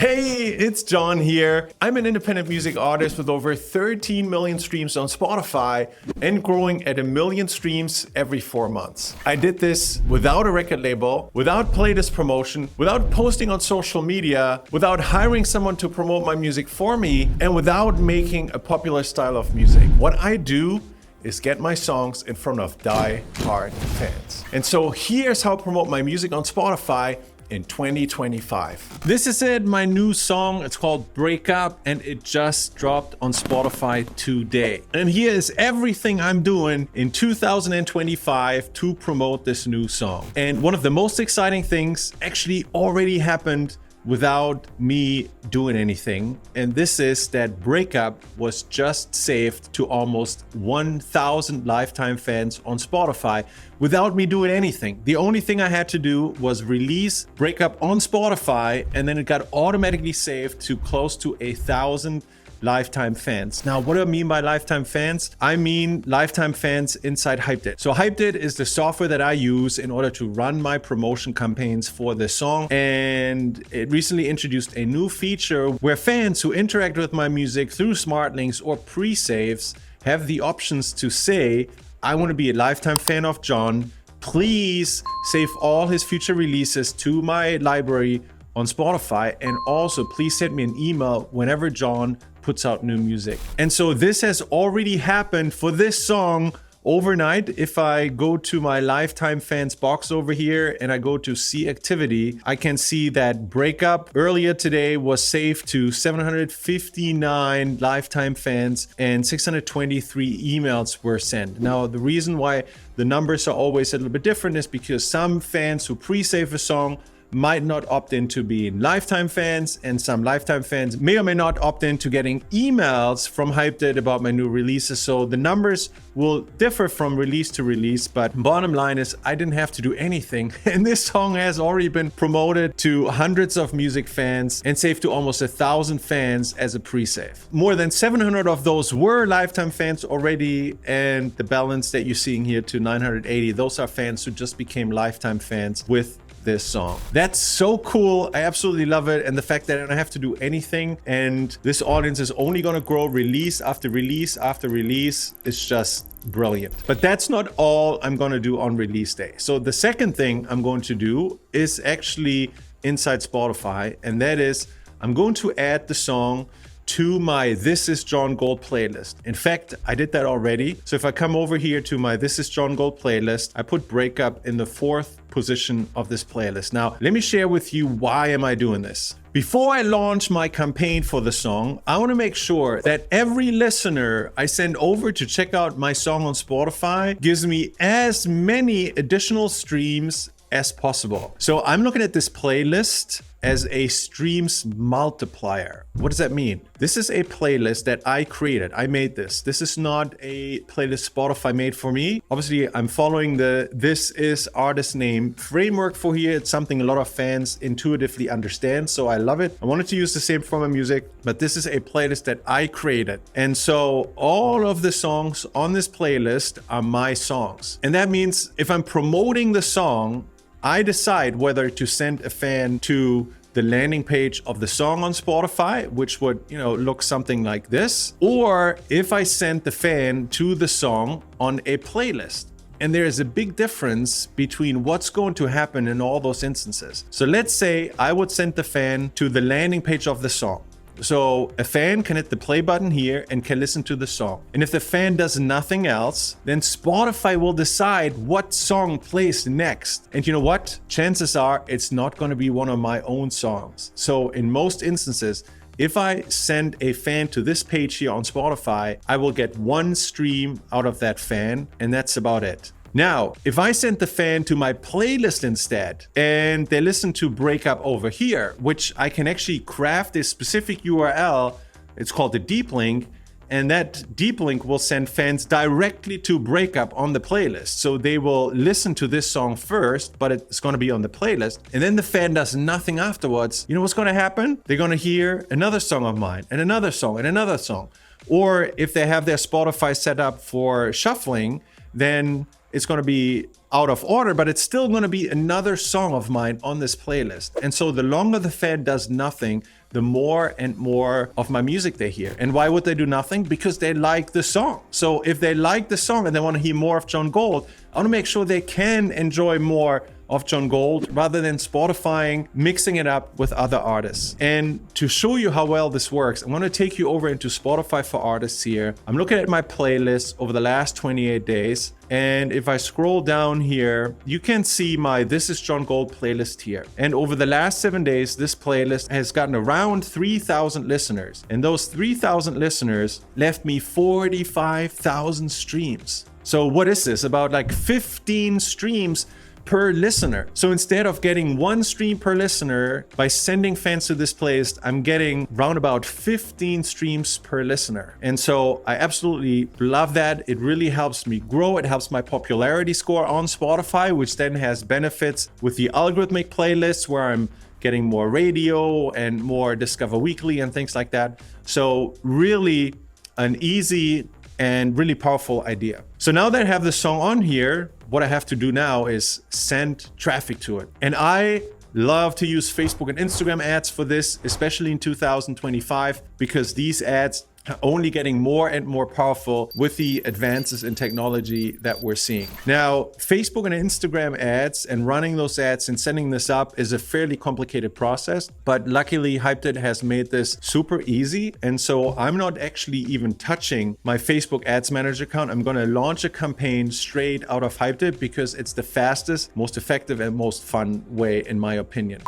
Hey, it's John here. I'm an independent music artist with over 13 million streams on Spotify and growing at 1 million streams every 4 months. I did this without a record label, without playlist promotion, without posting on social media, without hiring someone to promote my music for me, and without making a popular style of music. What I do is get my songs in front of die-hard fans. And so here's how I promote my music on Spotify in 2025. This is it, my new song. It's called Break Up, and it just dropped on Spotify today. And here is everything I'm doing in 2025 to promote this new song. And one of the most exciting things actually already happened without me doing anything. And this is that Break Up was just saved to almost 1,000 lifetime fans on Spotify without me doing anything. The only thing I had to do was release Break Up on Spotify, and then it got automatically saved to close to 1,000 lifetime fans. Now, what do I mean by lifetime fans? I mean lifetime fans inside Hyped. So Hyped is the software that I use in order to run my promotion campaigns for this song. And it recently introduced a new feature where fans who interact with my music through smart links or pre-saves have the options to say, I want to be a lifetime fan of John. Please save all his future releases to my library on Spotify. And also please send me an email whenever John puts out new music. And so this has already happened for this song overnight. If I go to my lifetime fans box over here and I go to see activity, I can see that Break Up earlier today was saved to 759 lifetime fans and 623 emails were sent. Now, the reason why the numbers are always a little bit different is because some fans who pre-save a song might not opt into being lifetime fans, and some lifetime fans may or may not opt into getting emails from Hyped about my new releases. So the numbers will differ from release to release, but bottom line is I didn't have to do anything. And this song has already been promoted to hundreds of music fans and saved to almost 1,000 fans as a pre-save. More than 700 of those were lifetime fans already, and the balance that you're seeing here to 980, those are fans who just became lifetime fans with this song. That's so cool. I absolutely love it. And the fact that I don't have to do anything and this audience is only going to grow release after release after release is just brilliant. But that's not all I'm going to do on release day. So the second thing I'm going to do is actually inside Spotify, and that is I'm going to add the song to my This Is John Gold playlist. In fact, I did that already. So if I come over here to my This Is John Gold playlist, I put Break Up in the 4th position of this playlist. Now, let me share with you why am I doing this. Before I launch my campaign for the song, I want to make sure that every listener I send over to check out my song on Spotify gives me as many additional streams as possible. So I'm looking at this playlist as a streams multiplier. What does that mean? This is a playlist that I created. I made this. This is not a playlist Spotify made for me. Obviously, I'm following the This Is Artist Name framework for here. It's something a lot of fans intuitively understand, so I love it. I wanted to use the same for my music, but this is a playlist that I created. And so all of the songs on this playlist are my songs. And that means if I'm promoting the song, I decide whether to send a fan to the landing page of the song on Spotify, which would, look something like this, or if I send the fan to the song on a playlist. And there is a big difference between what's going to happen in all those instances. So let's say I would send the fan to the landing page of the song. So a fan can hit the play button here and can listen to the song. And if the fan does nothing else, then Spotify will decide what song plays next. And you know what? Chances are it's not going to be one of my own songs. So in most instances, if I send a fan to this page here on Spotify, I will get one stream out of that fan, and that's about it. Now, if I send the fan to my playlist instead, and they listen to Break Up over here, which I can actually craft a specific URL, it's called the deep link, and that deep link will send fans directly to Break Up on the playlist. So they will listen to this song first, but it's going to be on the playlist. And then the fan does nothing afterwards. You know what's going to happen? They're going to hear another song of mine, and another song, and another song. Or if they have their Spotify set up for shuffling, then it's going to be out of order, but it's still going to be another song of mine on this playlist. And so the longer the fan does nothing, the more and more of my music they hear. And why would they do nothing? Because they like the song. So if they like the song and they want to hear more of John Gold, I want to make sure they can enjoy more of John Gold rather than Spotify mixing it up with other artists. And to show you how well this works, I'm going to take you over into Spotify for Artists here. I'm looking at my playlist over the last 28 days. And if I scroll down here, you can see my This Is John Gold playlist here. And over the last 7 days, this playlist has gotten around 3,000 listeners. And those 3,000 listeners left me 45,000 streams. So what is this? About like 15 streams per listener. So instead of getting 1 stream per listener by sending fans to this playlist, I'm getting round about 15 streams per listener. And so I absolutely love that. It really helps me grow. It helps my popularity score on Spotify, which then has benefits with the algorithmic playlists where I'm getting more radio and more Discover Weekly and things like that. So really an easy and really powerful idea. So now that I have the song on here, what I have to do now is send traffic to it. And I love to use Facebook and Instagram ads for this, especially in 2025, because these ads are only getting more and more powerful with the advances in technology that we're seeing. Now, Facebook and Instagram ads and running those ads and sending this up is a fairly complicated process, but luckily Hyped has made this super easy. And so I'm not actually even touching my Facebook Ads Manager account. I'm going to launch a campaign straight out of Hyped because it's the fastest, most effective, and most fun way, in my opinion.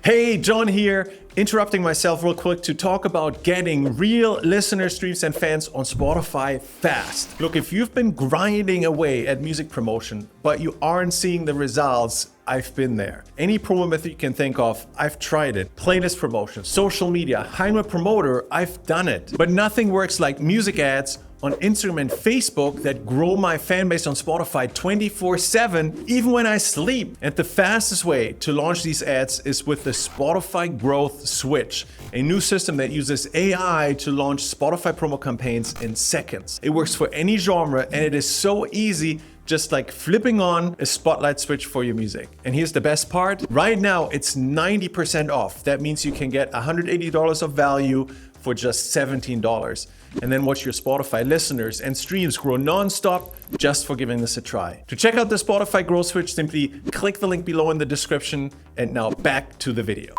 Hey, John here, interrupting myself real quick to talk about getting real listener streams and fans on Spotify fast. Look, if you've been grinding away at music promotion, but you aren't seeing the results, I've been there. Any promo method you can think of, I've tried it. Playlist promotion, social media, hire a promoter, I've done it. But nothing works like music ads on Instagram and Facebook that grow my fan base on Spotify 24/7, even when I sleep. And the fastest way to launch these ads is with the Spotify Growth Switch, a new system that uses AI to launch Spotify promo campaigns in seconds. It works for any genre and it is so easy, just like flipping on a spotlight switch for your music. And here's the best part. Right now, it's 90% off. That means you can get $180 of value for just $17. And then watch your Spotify listeners and streams grow nonstop just for giving this a try. To check out the Spotify Growth Switch, simply click the link below in the description. And now back to the video.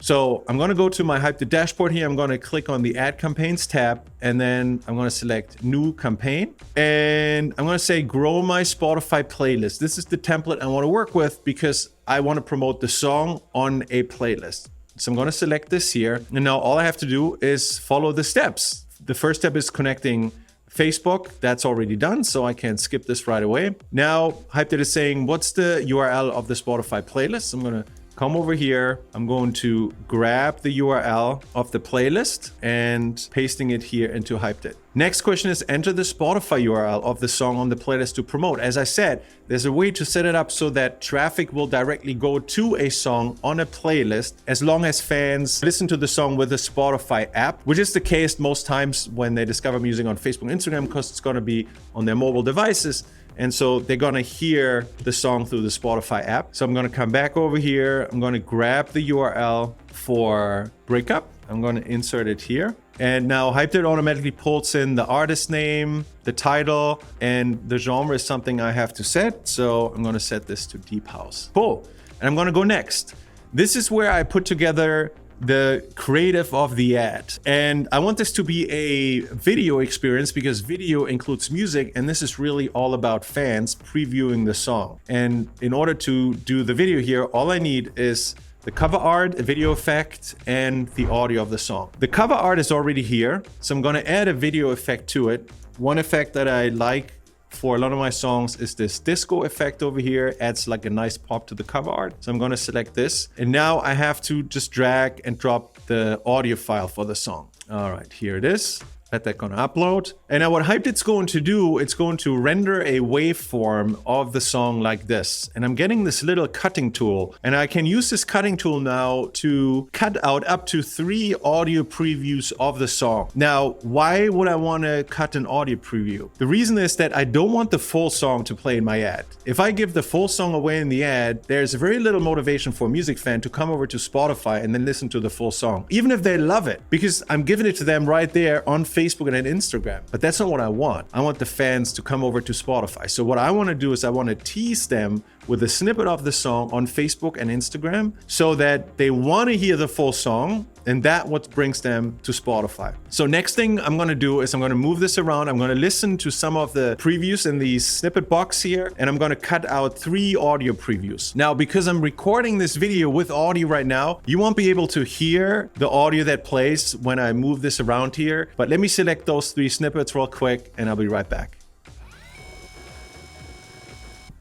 So I'm going to go to my Hyped dashboard here. I'm going to click on the Add Campaigns tab, and then I'm going to select New Campaign. And I'm going to say Grow My Spotify Playlist. This is the template I want to work with because I want to promote the song on a playlist. So I'm going to select this here. And now all I have to do is follow the steps. The first step is connecting Facebook. That's already done, so I can skip this right away. Now, Hyped is saying, what's the URL of the Spotify playlist? I'm going to come over here. I'm going to grab the URL of the playlist and pasting it here into Hyped. Next question is enter the Spotify URL of the song on the playlist to promote. As I said, there's a way to set it up so that traffic will directly go to a song on a playlist as long as fans listen to the song with the Spotify app, which is the case most times when they discover music on Facebook and Instagram because it's going to be on their mobile devices. And so they're going to hear the song through the Spotify app. So I'm going to come back over here. I'm going to grab the URL for Breakup. I'm going to insert it here. And now Hyped automatically pulls in the artist name, the title, and the genre is something I have to set. So I'm going to set this to Deep House. Cool. And I'm going to go next. This is where I put together the creative of the ad. And I want this to be a video experience because video includes music, and this is really all about fans previewing the song. And in order to do the video here, all I need is the cover art, a video effect, and the audio of the song. The cover art is already here, so I'm going to add a video effect to it. One effect that I like for a lot of my songs is this disco effect over here. Adds like a nice pop to the cover art. So I'm going to select this. And now I have to just drag and drop the audio file for the song. All right, here it is. Let that gonna upload. And now what Hypedit's going to do, it's going to render a waveform of the song like this. And I'm getting this little cutting tool. And I can use this cutting tool now to cut out up to 3 audio previews of the song. Now, why would I want to cut an audio preview? The reason is that I don't want the full song to play in my ad. If I give the full song away in the ad, there's very little motivation for a music fan to come over to Spotify and then listen to the full song, even if they love it, because I'm giving it to them right there on Facebook and on Instagram. But that's not what I want. I want the fans to come over to Spotify. So what I want to do is I want to tease them with a snippet of the song on Facebook and Instagram so that they want to hear the full song, and that what brings them to Spotify. So next thing I'm going to do is I'm going to move this around. I'm going to listen to some of the previews in the snippet box here, and I'm going to cut out 3 audio previews. Now, because I'm recording this video with audio right now, you won't be able to hear the audio that plays when I move this around here, but let me select those 3 snippets real quick and I'll be right back.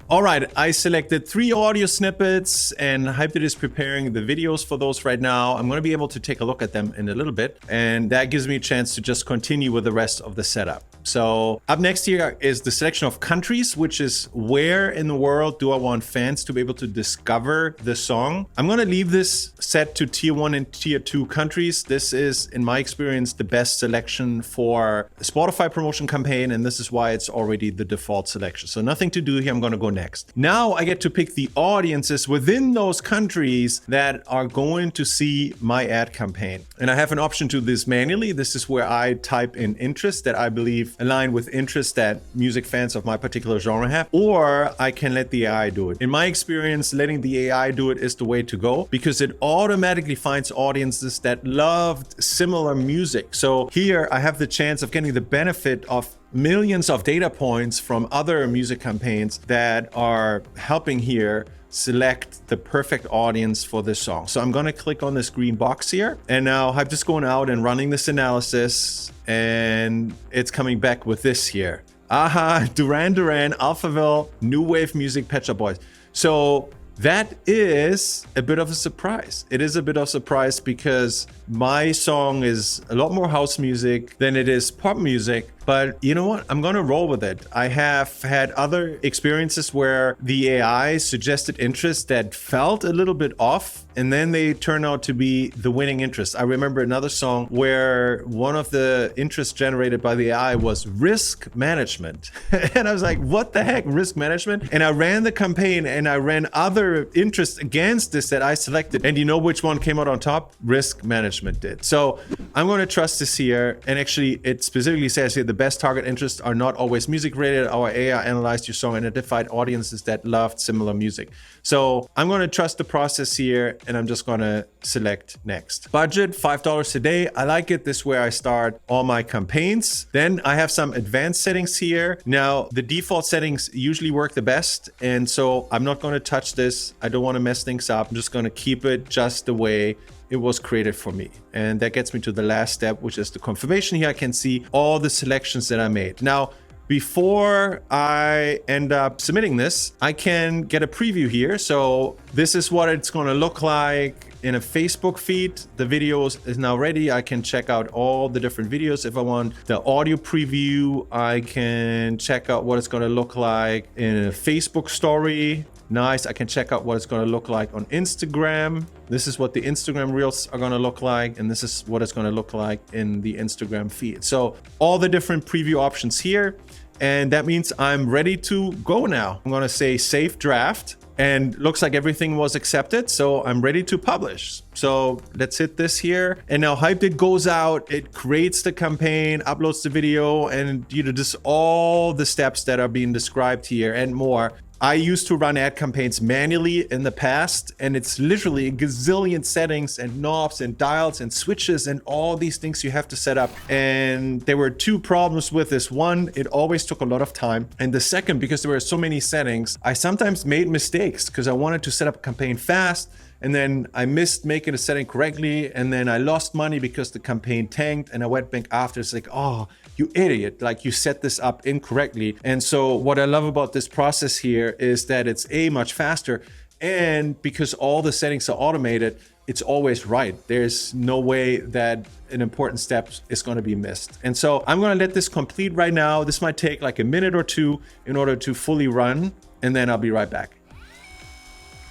All right, I selected 3 audio snippets and Hypedit is preparing the videos for those right now. I'm going to be able to take a look at them in a little bit, and that gives me a chance to just continue with the rest of the setup. So up next here is the selection of countries, which is where in the world do I want fans to be able to discover the song. I'm going to leave this set to tier 1 and tier 2 countries. This is, in my experience, the best selection for a Spotify promotion campaign, and this is why it's already the default selection. So nothing to do here. I'm going to go next. Now I get to pick the audiences within those countries that are going to see my ad campaign. And I have an option to this manually. This is where I type in interests that I believe align with interests that music fans of my particular genre have, or I can let the AI do it. In my experience, letting the AI do it is the way to go because it automatically finds audiences that loved similar music. So here I have the chance of getting the benefit of millions of data points from other music campaigns that are helping here select the perfect audience for this song. So I'm going to click on this green box here, and now I'm just going out and running this analysis, and it's coming back with this here. Aha, Duran Duran, Alphaville, New Wave Music, Pet Shop Boys. So that is a bit of a surprise. It is a bit of a surprise because my song is a lot more house music than it is pop music. But you know what? I'm going to roll with it. I have had other experiences where the AI suggested interests that felt a little bit off, and then they turn out to be the winning interest. I remember another song where one of the interests generated by the AI was risk management. And I was like, what the heck, risk management? And I ran the campaign and I ran other interests against this that I selected. And you know which one came out on top? Risk management did. So I'm going to trust this here. And actually, it specifically says here, the best target interests are not always music related. Our AI analyzed your song and identified audiences that loved similar music. So I'm going to trust the process here, and I'm just going to select next. Budget, $5 a day. I like it. This is where I start all my campaigns. Then I have some advanced settings here. Now, the default settings usually work the best, and so I'm not going to touch this. I don't want to mess things up. I'm just going to keep it just the way it was created for me. And that gets me to the last step, which is the confirmation. Here I can see all the selections that I made. Now, before I end up submitting this, I can get a preview here. So this is what it's going to look like in a Facebook feed. The video is now ready. I can check out all the different videos if I want. The audio preview, I can check out what it's going to look like in a Facebook story. Nice. I can check out what it's going to look like on Instagram. This is what the Instagram Reels are going to look like, and this is what it's going to look like in the Instagram feed. So all the different preview options here, and that means I'm ready to go now. I'm going to say save draft, and looks like everything was accepted, so I'm ready to publish. So let's hit this here, and now Hypedit goes out, it creates the campaign, uploads the video, and just all the steps that are being described here and more. I used to run ad campaigns manually in the past, and it's literally a gazillion settings and knobs and dials and switches and all these things you have to set up. And there were 2 problems with this. One, it always took a lot of time. And the second, because there were so many settings, I sometimes made mistakes because I wanted to set up a campaign fast, and then I missed making a setting correctly, and then I lost money because the campaign tanked, and I went back after. It's like, oh, you idiot, like you set this up incorrectly. And so what I love about this process here is that it's much faster, and because all the settings are automated, it's always right. There's no way that an important step is going to be missed. And so I'm going to let this complete right now. This might take like a minute or two in order to fully run, and then I'll be right back.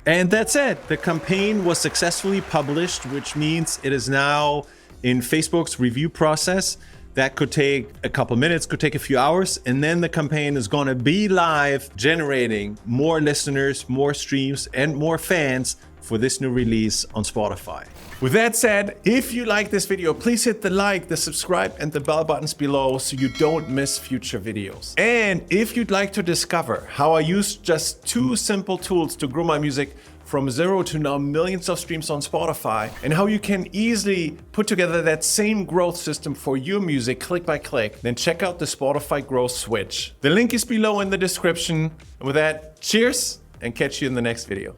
And that's it. The campaign was successfully published, which means it is now in Facebook's review process. That could take a couple minutes, could take a few hours, and then the campaign is going to be live, generating more listeners, more streams, and more fans for this new release on Spotify. With that said, if you like this video, please hit the like, the subscribe, and the bell buttons below so you don't miss future videos. And if you'd like to discover how I use just 2 simple tools to grow my music from 0 to now millions of streams on Spotify, and how you can easily put together that same growth system for your music click by click, then check out the Spotify Growth Switch. The link is below in the description. And with that, cheers, and catch you in the next video.